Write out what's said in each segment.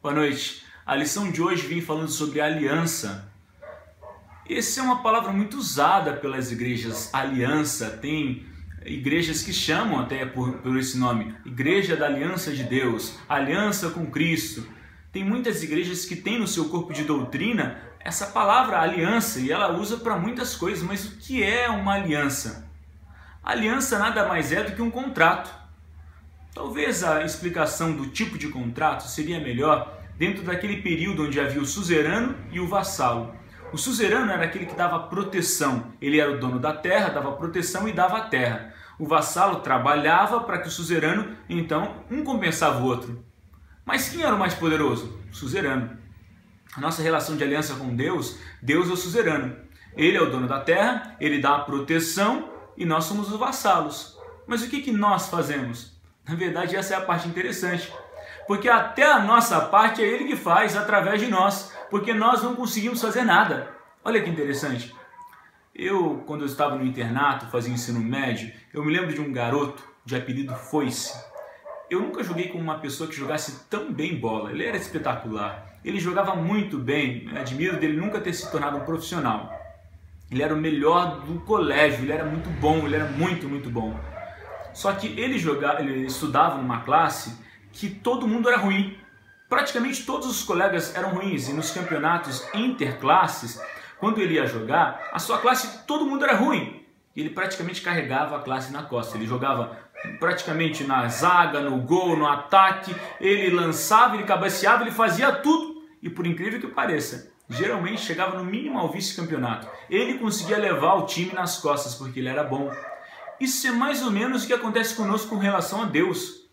Boa noite. A lição de hoje vem falando sobre aliança. Essa é uma palavra muito usada pelas igrejas, aliança. Tem igrejas que chamam até por esse nome, Igreja da Aliança de Deus, Aliança com Cristo. Tem muitas igrejas que têm no seu corpo de doutrina essa palavra aliança e ela usa para muitas coisas, mas o que é uma aliança? Aliança nada mais é do que um contrato. Talvez a explicação do tipo de contrato seria melhor dentro daquele período onde havia o suzerano e o vassalo. O suzerano era aquele que dava proteção, ele era o dono da terra, dava proteção e dava a terra. O vassalo trabalhava para que o suzerano, então, um compensava o outro. Mas quem era o mais poderoso? O suzerano. A nossa relação de aliança com Deus, Deus é o suzerano. Ele é o dono da terra, ele dá a proteção e nós somos os vassalos. Mas o que nós fazemos? Na verdade, essa é a parte interessante. Porque até a nossa parte é ele que faz através de nós. Porque nós não conseguimos fazer nada. Olha que interessante. Quando eu estava no internato, fazia ensino médio, eu me lembro de um garoto de apelido Foice. Eu nunca joguei com uma pessoa que jogasse tão bem bola. Ele era espetacular. Ele jogava muito bem. Eu admiro dele nunca ter se tornado um profissional. Ele era o melhor do colégio. Ele era muito bom. Ele era muito, muito bom. Só que ele estudava numa classe que todo mundo era ruim. Praticamente todos os colegas eram ruins. E nos campeonatos interclasses, quando ele ia jogar, a sua classe, todo mundo era ruim. E ele praticamente carregava a classe na costa. Ele jogava praticamente na zaga, no gol, no ataque. Ele lançava, ele cabeceava, ele fazia tudo. E por incrível que pareça, geralmente chegava no mínimo ao vice-campeonato. Ele conseguia levar o time nas costas porque ele era bom. Isso é mais ou menos o que acontece conosco com relação a Deus.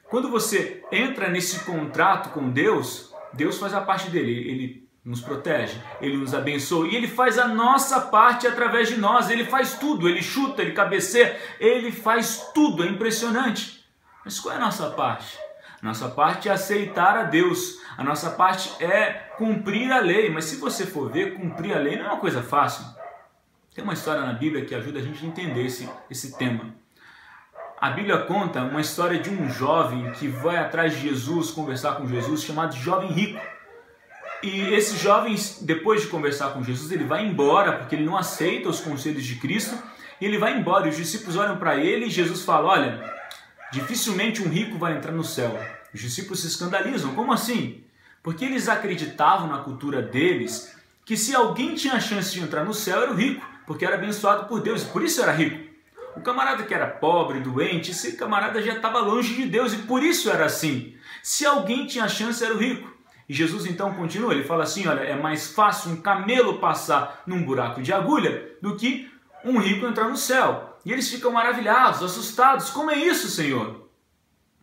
Quando você entra nesse contrato com Deus, Deus faz a parte dele. Ele nos protege, ele nos abençoa e ele faz a nossa parte através de nós. Ele faz tudo, ele chuta, ele cabeceia, ele faz tudo, é impressionante. Mas qual é a nossa parte? A nossa parte é aceitar a Deus, a nossa parte é cumprir a lei. Mas se você for ver, cumprir a lei não é uma coisa fácil. Tem uma história na Bíblia que ajuda a gente a entender esse tema. A Bíblia conta uma história de um jovem que vai atrás de Jesus, conversar com Jesus, chamado jovem rico. E esse jovem, depois de conversar com Jesus, ele vai embora, porque ele não aceita os conselhos de Cristo, e ele vai embora, e os discípulos olham para ele, e Jesus fala, olha, dificilmente um rico vai entrar no céu. Os discípulos se escandalizam, como assim? Porque eles acreditavam na cultura deles, que se alguém tinha a chance de entrar no céu, era o rico, porque era abençoado por Deus, e por isso era rico. O camarada que era pobre, doente, esse camarada já estava longe de Deus, e por isso era assim. Se alguém tinha a chance, era o rico. E Jesus então continua, ele fala assim, olha, é mais fácil um camelo passar num buraco de agulha do que um rico entrar no céu. E eles ficam maravilhados, assustados, como é isso, Senhor?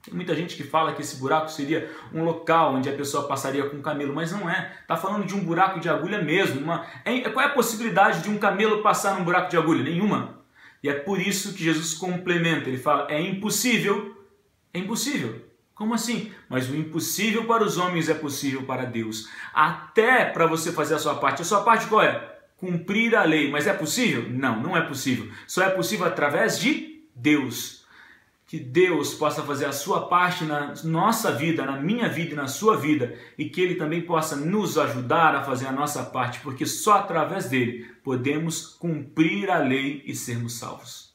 Tem muita gente que fala que esse buraco seria um local onde a pessoa passaria com um camelo, mas não é. Está falando de um buraco de agulha mesmo. Qual é a possibilidade de um camelo passar num buraco de agulha? Nenhuma. E é por isso que Jesus complementa, ele fala, é impossível. É impossível. Como assim? Mas o impossível para os homens é possível para Deus. Até para você fazer a sua parte. A sua parte qual é? Cumprir a lei. Mas é possível? Não, não é possível. Só é possível através de Deus. Que Deus possa fazer a sua parte na nossa vida, na minha vida e na sua vida. E que Ele também possa nos ajudar a fazer a nossa parte. Porque só através dele podemos cumprir a lei e sermos salvos.